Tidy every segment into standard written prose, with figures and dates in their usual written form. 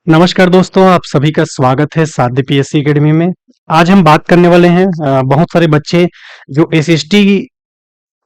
नमस्कार दोस्तों, आप सभी का स्वागत है साध्य पीएससी एकेडमी में। आज हम बात करने वाले हैं बहुत सारे बच्चे जो एसएसटी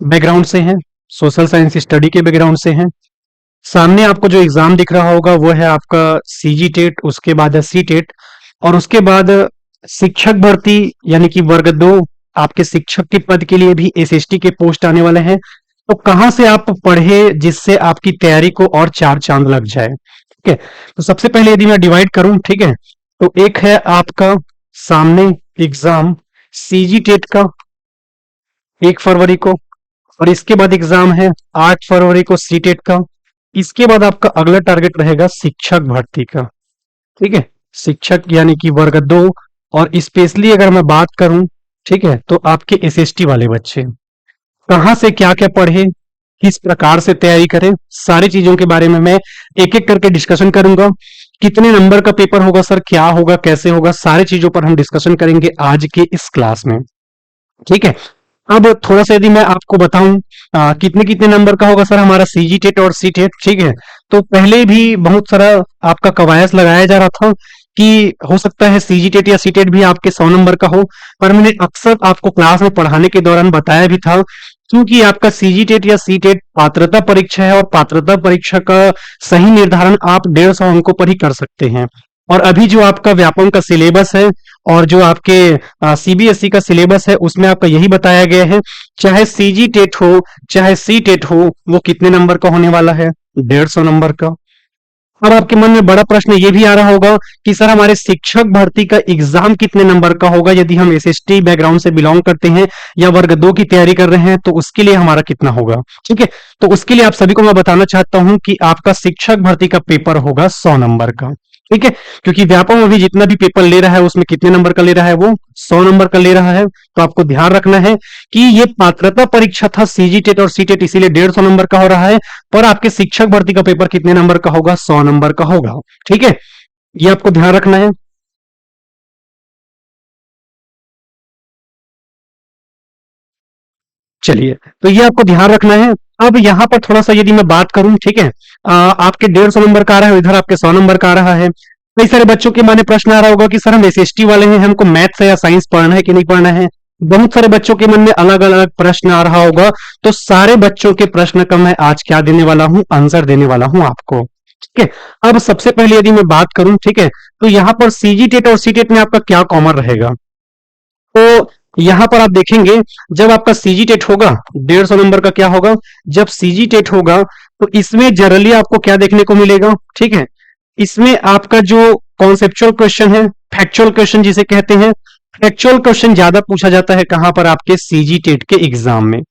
बैकग्राउंड से हैं, सोशल साइंस स्टडी के बैकग्राउंड से हैं। सामने आपको जो एग्जाम दिख रहा होगा वो है आपका सीजी टेट, उसके बाद है सी टेट और उसके बाद शिक्षक भर्ती यानी कि वर्ग 2 आपके शिक्षक के पद के लिए भी एसएसटी के पोस्ट आने वाले हैं। तो कहाँ से आप पढ़े जिससे आपकी तैयारी को और चार चांद लग जाए। ठीक है, तो सबसे पहले यदि मैं डिवाइड करूं, ठीक है, तो एक है आपका सामने एग्जाम सीजी टेट का 1 फरवरी को, और इसके बाद एग्जाम है 8 फरवरी को सी टेट का। इसके बाद आपका अगला टारगेट रहेगा शिक्षक भर्ती का। ठीक है, शिक्षक यानी कि वर्ग 2। और स्पेशली अगर मैं बात करूं, ठीक है, तो आपके एसएसटी वाले बच्चे कहाँ से क्या क्या पढ़े, किस प्रकार से तैयारी करें, सारी चीजों के बारे में मैं एक एक करके डिस्कशन करूंगा। कितने नंबर का पेपर होगा सर, क्या होगा, कैसे होगा, सारी चीजों पर हम डिस्कशन करेंगे आज के इस क्लास में। ठीक है, अब थोड़ा सा यदि मैं आपको बताऊं कितने कितने नंबर का होगा सर हमारा सीजी टेट और सी टेट। ठीक है, तो पहले भी बहुत सारा आपका कवायद लगाया जा रहा था कि हो सकता है सीजी टेट या सी टेट भी आपके 100 नंबर का हो, पर मैंने अक्सर आपको क्लास में पढ़ाने के दौरान बताया भी था क्योंकि आपका सीजी टेट या सी टेट पात्रता परीक्षा है और पात्रता परीक्षा का सही निर्धारण आप 150 अंकों पर ही कर सकते हैं। और अभी जो आपका व्यापम का सिलेबस है और जो आपके सीबीएसई का सिलेबस है उसमें आपका यही बताया गया है, चाहे सीजी टेट हो चाहे सी टेट हो, वो कितने नंबर का होने वाला है, 150 नंबर का। अब आपके मन में बड़ा प्रश्न ये भी आ रहा होगा कि सर हमारे शिक्षक भर्ती का एग्जाम कितने नंबर का होगा, यदि हम एसएसटी बैकग्राउंड से बिलोंग करते हैं या वर्ग 2 की तैयारी कर रहे हैं तो उसके लिए हमारा कितना होगा। ठीक है, तो उसके लिए आप सभी को मैं बताना चाहता हूं कि आपका शिक्षक भर्ती का पेपर होगा 100 नंबर का। ठीक है, क्योंकि व्यापम अभी जितना भी पेपर ले रहा है उसमें कितने नंबर का ले रहा है, वो 100 नंबर का ले रहा है। तो आपको ध्यान रखना है कि ये पात्रता परीक्षा था सीजी टेट और सी टेट, इसीलिए 150 नंबर का हो रहा है, पर आपके शिक्षक भर्ती का पेपर कितने नंबर का होगा, 100 नंबर का होगा। ठीक है, ये आपको ध्यान रखना है। चलिए, तो ये आपको ध्यान रखना है। अब यहाँ पर थोड़ा सा यदि मैं बात करूं, ठीक है, आपके 150 नंबर का आ रहा है, इधर आपके 100 नंबर का आ रहा है। कई सारे बच्चों के मन में प्रश्न आ रहा होगा कि सर हम एसएसटी वाले हैं, हमको मैथ्स या साइंस पढ़ना है कि नहीं पढ़ना है। बहुत सारे बच्चों के मन में अलग अलग प्रश्न आ रहा होगा, तो सारे बच्चों के प्रश्न का मैं आज क्या देने वाला हूं, आंसर देने वाला हूं आपको। ठीक है, अब सबसे पहले यदि मैं बात करूं, ठीक है, तो यहाँ पर सीजी टेट और सी टेट में आपका क्या कॉमन रहेगा। तो यहां पर आप देखेंगे, जब आपका सीजी टेट होगा 150 नंबर का क्या होगा, जब सीजी टेट होगा तो इसमें जनरली आपको क्या देखने को मिलेगा। ठीक है, इसमें आपका जो कॉन्सेप्चुअल क्वेश्चन है, फैक्चुअल क्वेश्चन जिसे कहते हैं, फैक्चुअल क्वेश्चन ज्यादा पूछा जाता है कहां पर, आपके सीजी टेट के एग्जाम में।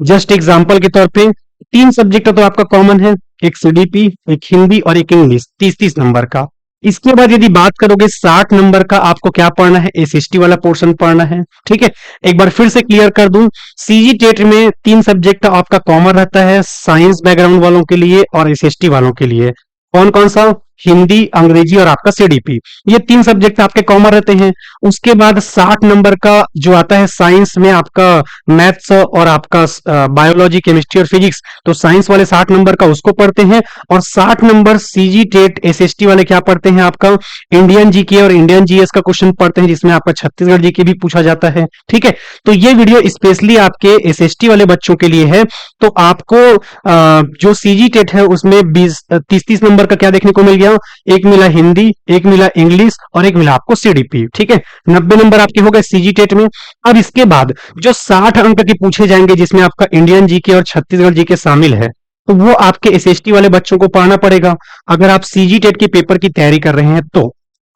जस्ट एग्जांपल के तौर पे 3 सब्जेक्ट तो आपका कॉमन है, एक सीडीपी, एक हिंदी और एक इंग्लिश, 30-30 नंबर का। इसके बाद यदि बात करोगे 60 नंबर का, आपको क्या पढ़ना है, एसएसटी वाला पोर्शन पढ़ना है। ठीक है, एक बार फिर से क्लियर कर दूं, सीजी टेट में 3 सब्जेक्ट आपका कॉमन रहता है, साइंस बैकग्राउंड वालों के लिए और एसएसटी वालों के लिए। कौन कौन सा, हिंदी, अंग्रेजी और आपका सीडीपी, ये 3 सब्जेक्ट आपके कॉमन रहते हैं। उसके बाद 60 नंबर का जो आता है साइंस में, आपका मैथ्स और आपका बायोलॉजी, केमिस्ट्री और फिजिक्स, तो साइंस वाले 60 नंबर का उसको पढ़ते हैं। और 60 नंबर सीजी टेट एसएसटी वाले क्या पढ़ते हैं, आपका इंडियन जीके और इंडियन जीएस का क्वेश्चन पढ़ते हैं, जिसमें आपका छत्तीसगढ़ जीके भी पूछा जाता है। ठीक है, तो ये वीडियो स्पेशली आपके एसएसटी वाले बच्चों के लिए है। तो आपको जो सीजी टेट है उसमें 20-30-30 नंबर का क्या देखने को मिल गया, एक मिला हिंदी, एक मिला इंग्लिश और एक मिला आपको सीडीपी। ठीक है, 90 नंबर आपके हो गए सीजी टेट में। अब इसके बाद जो 60 अंक के पूछे जाएंगे, जिसमें आपका इंडियन जीके और छत्तीसगढ़ जीके शामिल है, तो वो आपके एसएसटी वाले बच्चों को पढ़ना पड़ेगा। अगर आप सीजी टेट के पेपर की तैयारी कर रहे हैं तो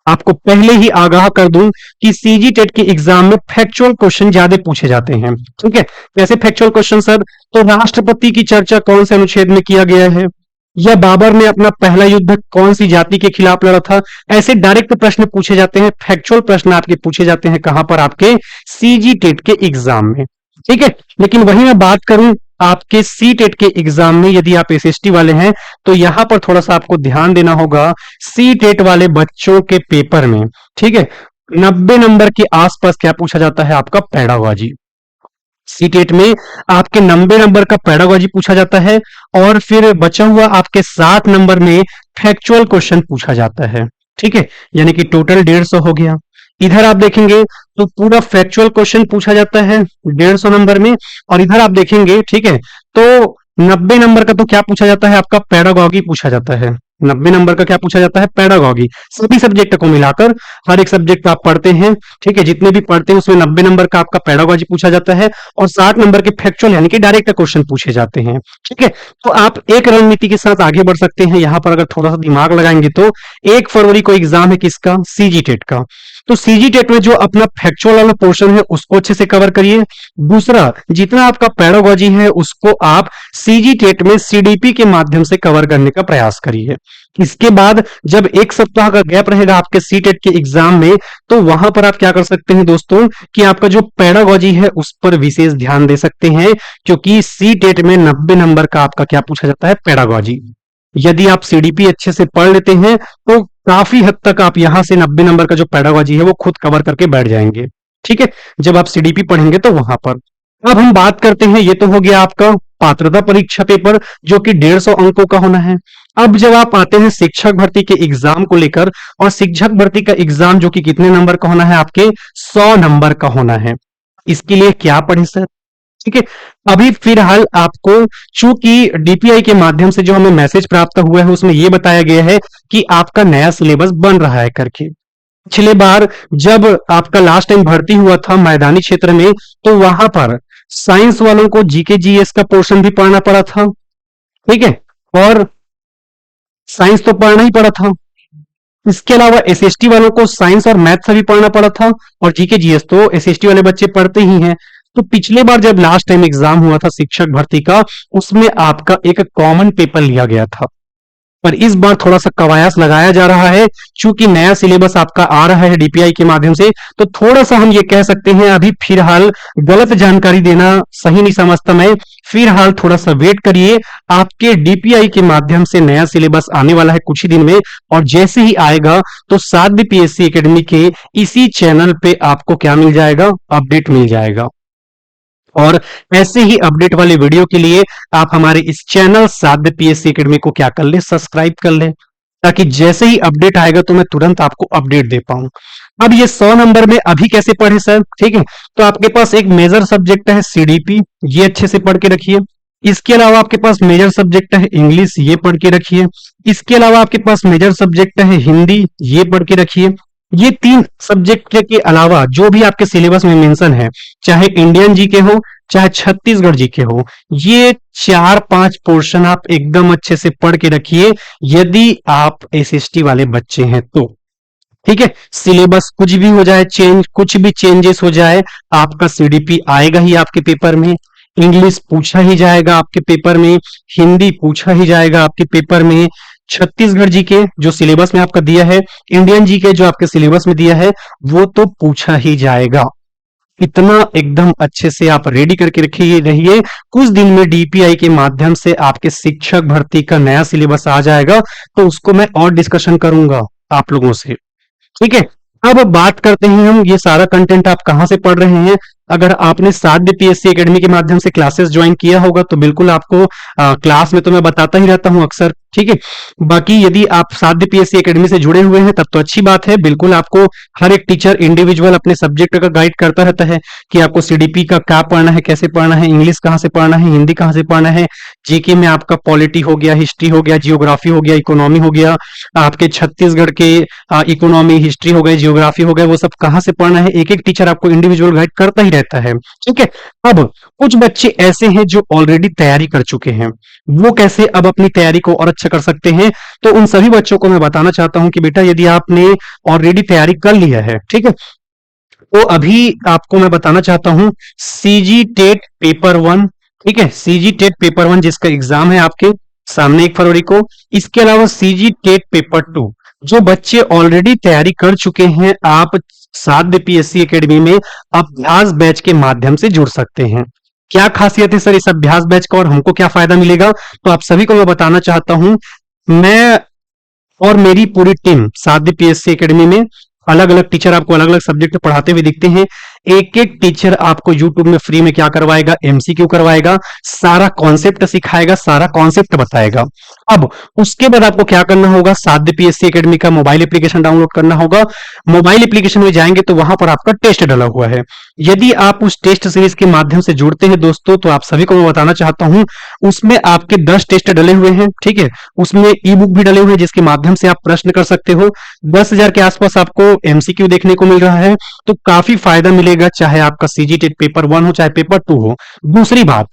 आपको पहले ही आगाह कर दूं कि सीजी टेट के एग्जाम में फैक्चुअल क्वेश्चन ज्यादा पूछे जाते हैं। ठीक है, जैसे फैक्चुअल क्वेश्चन सर, तो राष्ट्रपति की चर्चा कौन से अनुच्छेद में किया गया है, या बाबर ने अपना पहला युद्ध कौन सी जाति के खिलाफ लड़ा था। ऐसे डायरेक्ट प्रश्न पूछे जाते हैं, फैक्चुअल प्रश्न आपके पूछे जाते हैं कहां पर, आपके सीजी टेट के एग्जाम में। ठीक है, लेकिन वही मैं बात करूं आपके सी टेट के एग्जाम में, यदि आप एसएसटी वाले हैं तो यहां पर थोड़ा सा आपको ध्यान देना होगा सी टेट वाले बच्चों के पेपर में। ठीक है, 90 नंबर के आसपास क्या पूछा जाता है, आपका पैडागॉजी। सी टेट में आपके 90 नंबर का पैडागॉजी पूछा जाता है, और फिर बचा हुआ आपके 60 नंबर में फैक्चुअल क्वेश्चन पूछा जाता है। ठीक है, यानी कि टोटल 150 हो गया। इधर आप देखेंगे तो पूरा फैक्चुअल क्वेश्चन पूछा जाता है 150 नंबर में। और इधर आप देखेंगे, ठीक है, तो 90 नंबर का तो क्या पूछा जाता है, आपका पेडागॉगी पूछा जाता है। 90 नंबर का क्या पूछा जाता है, पेडागॉगी। सभी सब्जेक्ट को मिलाकर हर एक सब्जेक्ट आप पढ़ते हैं, ठीक है, जितने भी पढ़ते हैं उसमें 90 नंबर का आपका पेडागॉजी पूछा जाता है और 60 नंबर के फैक्चुअल यानी कि डायरेक्ट क्वेश्चन पूछे जाते हैं। ठीक है, तो आप एक रणनीति के साथ आगे बढ़ सकते हैं। यहां पर अगर थोड़ा सा दिमाग लगाएंगे तो 1 फरवरी को एग्जाम है किसका, सीजी टेट का। तो सीजी टेट में जो अपना फैक्चुअल वाला पोर्शन है उसको अच्छे से कवर करिए। दूसरा, जितना आपका पेडागॉजी है उसको आप सीजी टेट में सीडीपी के माध्यम से कवर करने का प्रयास करिए। इसके बाद जब 1 सप्ताह का गैप रहेगा आपके सी टेट के एग्जाम में, तो वहां पर आप क्या कर सकते हैं दोस्तों, कि आपका जो पेडागॉजी है उस पर विशेष ध्यान दे सकते हैं, क्योंकि सी टेट में 90 नंबर का आपका क्या पूछा जाता है, पेडागॉजी। यदि आप सीडीपी अच्छे से पढ़ लेते हैं तो काफी हद तक आप यहां से 90 नंबर का जो पेडागॉजी है वो खुद कवर करके बैठ जाएंगे। ठीक है, जब आप सीडीपी पढ़ेंगे तो वहां पर। अब हम बात करते हैं, ये तो हो गया आपका पात्रता परीक्षा पेपर जो कि 150 अंकों का होना है। अब जब आप आते हैं शिक्षक भर्ती के एग्जाम को लेकर, और शिक्षक भर्ती का एग्जाम जो कि कितने नंबर का होना है, आपके 100 नंबर का होना है। इसके लिए क्या पढ़े सर, ठीक है, अभी फिलहाल आपको, चूंकि डीपीआई के माध्यम से जो हमें मैसेज प्राप्त हुआ है उसमें यह बताया गया है कि आपका नया सिलेबस बन रहा है करके। पिछले बार जब आपका लास्ट टाइम भर्ती हुआ था मैदानी क्षेत्र में, तो वहां पर साइंस वालों को जीके जीएस का पोर्शन भी पढ़ना पड़ा था। ठीक है, और साइंस तो पढ़ना ही पड़ा था। इसके अलावा एसएसटी वालों को साइंस और मैथ से भी पढ़ना पड़ा था, और जीके जीएस तो एसएसटी वाले बच्चे पढ़ते ही हैं। तो पिछले बार जब लास्ट टाइम एग्जाम हुआ था शिक्षक भर्ती का, उसमें आपका एक कॉमन पेपर लिया गया था। पर इस बार थोड़ा सा कवायद लगाया जा रहा है, चूंकि नया सिलेबस आपका आ रहा है डीपीआई के माध्यम से, तो थोड़ा सा हम ये कह सकते हैं अभी फिलहाल गलत जानकारी देना सही नहीं समझता मैं। फिलहाल थोड़ा सा वेट करिए, आपके डीपीआई के माध्यम से नया सिलेबस आने वाला है कुछ ही दिन में, और जैसे ही आएगा तो साध्य पीएससी एकेडमी के इसी चैनल पे आपको क्या मिल जाएगा, अपडेट मिल जाएगा। और ऐसे ही अपडेट वाले वीडियो के लिए आप हमारे इस चैनल साध्य पीएससी एकेडमी को क्या कर ले, सब्सक्राइब कर ले, ताकि जैसे ही अपडेट आएगा तो मैं तुरंत आपको अपडेट दे पाऊं। अब ये 100 नंबर में अभी कैसे पढ़े सर, ठीक है, तो आपके पास एक मेजर सब्जेक्ट है सीडीपी, ये अच्छे से पढ़ के रखिए। इसके अलावा आपके पास मेजर सब्जेक्ट है इंग्लिश, ये पढ़ के रखिए। इसके अलावा आपके पास मेजर सब्जेक्ट है हिंदी, ये पढ़ के रखिए। ये 3 सब्जेक्ट के अलावा जो भी आपके सिलेबस में मेंशन है, चाहे इंडियन जी के हो चाहे छत्तीसगढ़ जी के हो, ये 4-5 पोर्शन आप एकदम अच्छे से पढ़ के रखिए, यदि आप एसएसटी वाले बच्चे हैं तो। ठीक है, सिलेबस कुछ भी हो जाए चेंज, कुछ भी चेंजेस हो जाए, आपका सीडीपी आएगा ही आपके पेपर में। इंग्लिश पूछा ही जाएगा आपके पेपर में, हिंदी पूछा ही जाएगा आपके पेपर में, छत्तीसगढ़ जी के जो सिलेबस में आपका दिया है, इंडियन जी के जो आपके सिलेबस में दिया है, वो तो पूछा ही जाएगा। इतना एकदम अच्छे से आप रेडी करके रखिए रहिए, कुछ दिन में डीपीआई के माध्यम से आपके शिक्षक भर्ती का नया सिलेबस आ जाएगा, तो उसको मैं और डिस्कशन करूंगा आप लोगों से। ठीक है, अब बात करते हैं हम, ये सारा कंटेंट आप कहां से पढ़ रहे हैं। अगर आपने साध्य पीएससी एकेडमी के माध्यम से क्लासेस ज्वाइन किया होगा तो बिल्कुल आपको क्लास में तो मैं बताता ही रहता हूं अक्सर। ठीक है, बाकी यदि आप साध्य पीएससी एकेडमी से जुड़े हुए हैं तब तो अच्छी बात है, बिल्कुल आपको हर एक टीचर इंडिविजुअल अपने सब्जेक्ट का गाइड करता रहता है कि आपको सीडीपी का क्या पढ़ना है, कैसे पढ़ना है, इंग्लिश कहाँ से पढ़ना है, हिंदी कहाँ से पढ़ना है, जीके में आपका पॉलिटी हो गया, हिस्ट्री हो गया, जियोग्राफी हो गया, इकोनॉमी हो गया, आपके छत्तीसगढ़ के इकोनॉमी, हिस्ट्री हो गए, जियोग्राफी हो गए, वो सब कहाँ से पढ़ना है, एक एक टीचर आपको इंडिविजुअल गाइड करता ही रहता है। ठीक है, अब कुछ बच्चे ऐसे हैं जो ऑलरेडी तैयारी कर चुके हैं, वो कैसे अब अपनी तैयारी को और अच्छा कर सकते हैं, तो उन सभी बच्चों को मैं बताना चाहता हूं कि बेटा यदि आपने ऑलरेडी तैयारी कर लिया है, ठीक है, तो अभी आपको मैं बताना चाहता हूं सीजी टेट पेपर 1, ठीक है, सीजी टेट पेपर 1 जिसका एग्जाम है आपके सामने 1 फरवरी को। इसके अलावा सीजी टेट पेपर 2 जो बच्चे ऑलरेडी तैयारी कर चुके हैं, आप साध्य पीएससी एकेडमी में अभ्यास बैच के माध्यम से जुड़ सकते हैं। क्या खासियत है सर इस अभ्यास बैच का और हमको क्या फायदा मिलेगा, तो आप सभी को मैं बताना चाहता हूं। मैं और मेरी पूरी टीम साध्य पीएससी एकेडमी में अलग अलग टीचर आपको अलग अलग सब्जेक्ट पढ़ाते हुए दिखते हैं। एक एक टीचर आपको यूट्यूब में फ्री में क्या करवाएगा, एमसीक्यू करवाएगा, सारा कॉन्सेप्ट सिखाएगा, सारा कॉन्सेप्ट बताएगा। अब उसके बाद आपको क्या करना होगा, साध्य पीएससी एकेडमी का मोबाइल एप्लीकेशन डाउनलोड करना होगा। मोबाइल एप्लीकेशन में जाएंगे तो वहां पर आपका टेस्ट डला हुआ है। यदि आप उस टेस्ट सीरीज के माध्यम से जुड़ते हैं दोस्तों, तो आप सभी को मैं बताना चाहता हूं, उसमें आपके 10 टेस्ट डले हुए हैं, ठीक है। उसमें ई बुक भी डले हुए हैं जिसके माध्यम से आप प्रश्न कर सकते हो। 10,000 के आसपास आपको एमसीक्यू देखने को मिल रहा है, तो काफी फायदा मिलेगा, चाहे आपका सीजीटेट पेपर 1 हो चाहे पेपर 2 हो। दूसरी बात,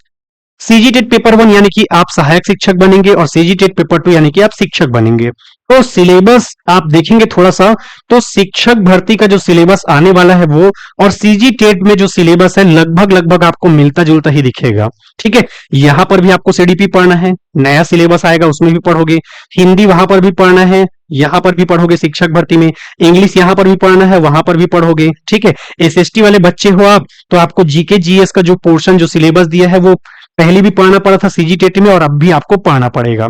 सीजीटेट पेपर 1 यानी कि आप सहायक शिक्षक बनेंगे और सीजीटेट पेपर 2 यानी कि आप शिक्षक बनेंगे। तो सिलेबस आप देखेंगे थोड़ा सा, तो शिक्षक भर्ती का जो सिलेबस आने वाला है वो और सीजीटेट में जो सिलेबस है लगभग लगभग आपको मिलता जुलता ही दिखेगा, ठीक है। यहां पर भी आपको सीडीपी पढ़ना है, नया सिलेबस आएगा उसमें भी पढ़ोगे, हिंदी वहां पर भी पढ़ना है, यहां पर भी पढ़ोगे शिक्षक भर्ती में, इंग्लिश यहां पर भी पढ़ना है, वहां पर भी पढ़ोगे, ठीक है। एसएसटी वाले बच्चे हो आप, तो आपको जीके जीएस का जो पोर्शन जो सिलेबस दिया है वो पहले भी पढ़ना पड़ा था सीजीटेट में और अब भी आपको पढ़ना पड़ेगा।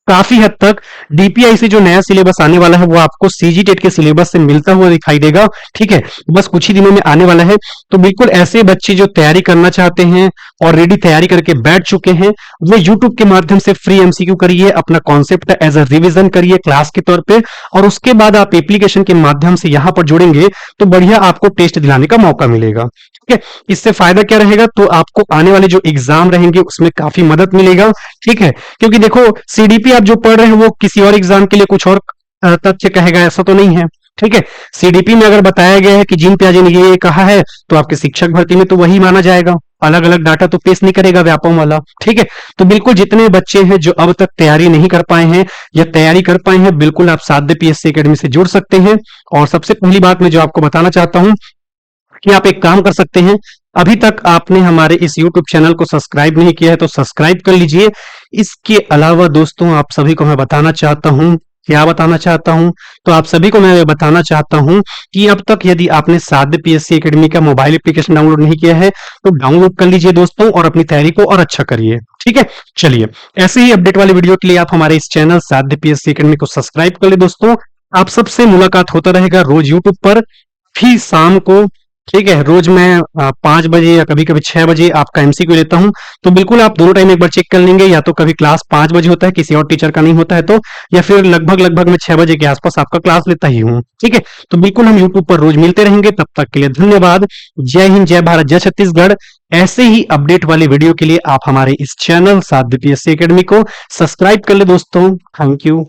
काफी हद तक डीपीआई से जो नया सिलेबस आने वाला है वो आपको सीजीटेट के सिलेबस से मिलता हुआ दिखाई देगा, ठीक है। बस कुछ ही दिनों में आने वाला है। तो बिल्कुल ऐसे बच्चे जो तैयारी करना चाहते हैं, ऑलरेडी तैयारी करके बैठ चुके हैं, वो यूट्यूब के माध्यम से फ्री एमसीक्यू करिए, अपना कॉन्सेप्ट एज अ रिविजन करिए क्लास के तौर पे, और उसके बाद आप एप्लीकेशन के माध्यम से यहां पर जुड़ेंगे तो बढ़िया आपको टेस्ट दिलाने का मौका मिलेगा, ठीक है। इससे फायदा क्या रहेगा, तो आपको आने वाले जो एग्जाम रहेंगे उसमें काफी मदद मिलेगा, ठीक है। क्योंकि देखो, सीडीपी आप जो पढ़ रहे हैं वो किसी और एग्जाम के लिए कुछ और तथ्य कहेगा, ऐसा तो नहीं है, ठीक है। सीडीपी में अगर बताया गया है कि जीन प्याजे ने ये कहा है, तो आपके शिक्षक भर्ती में तो वही माना जाएगा, अलग अलग डाटा तो पेश नहीं करेगा व्यापम वाला, ठीक है। तो बिल्कुल जितने बच्चे हैं जो अब तक तैयारी नहीं कर पाए हैं या तैयारी कर पाए हैं, बिल्कुल आप साध्य पीएससी एकेडमी से जुड़ सकते हैं। और सबसे पहली बात मैं जो आपको बताना चाहता हूं कि आप एक काम कर सकते हैं, अभी तक आपने हमारे इस YouTube चैनल को सब्सक्राइब नहीं किया है तो सब्सक्राइब कर लीजिए। इसके अलावा दोस्तों आप सभी को मैं बताना चाहता हूं, क्या बताना चाहता हूं, तो आप सभी को मैं बताना चाहता हूं कि अब तक यदि आपने साध्य पीएससी एकेडमी का मोबाइल एप्लीकेशन डाउनलोड नहीं किया है तो डाउनलोड कर लीजिए दोस्तों, और अपनी तैयारी को और अच्छा करिए, ठीक है। चलिए, ऐसे ही अपडेट वाली वीडियो के लिए आप हमारे इस चैनल साध्य पीएससी एकेडमी को सब्सक्राइब कर ले दोस्तों। आप सबसे मुलाकात होता रहेगा रोज यूट्यूब पर, फिर शाम को, ठीक है। रोज मैं 5 बजे या कभी कभी 6 बजे आपका एमसीक्यू लेता हूं, तो बिल्कुल आप दोनों टाइम एक बार चेक कर लेंगे, या तो कभी क्लास 5 बजे होता है, किसी और टीचर का नहीं होता है तो, या फिर लगभग लगभग मैं 6 बजे के आसपास आपका क्लास लेता ही हूँ, ठीक है। तो बिल्कुल हम यूट्यूब पर रोज मिलते रहेंगे, तब तक के लिए धन्यवाद। जय हिंद, जय भारत, जय छत्तीसगढ़। ऐसे ही अपडेट वाली वीडियो के लिए आप हमारे इस चैनल साध्य पीएससी एकेडमी को सब्सक्राइब कर ले दोस्तों। Thank you.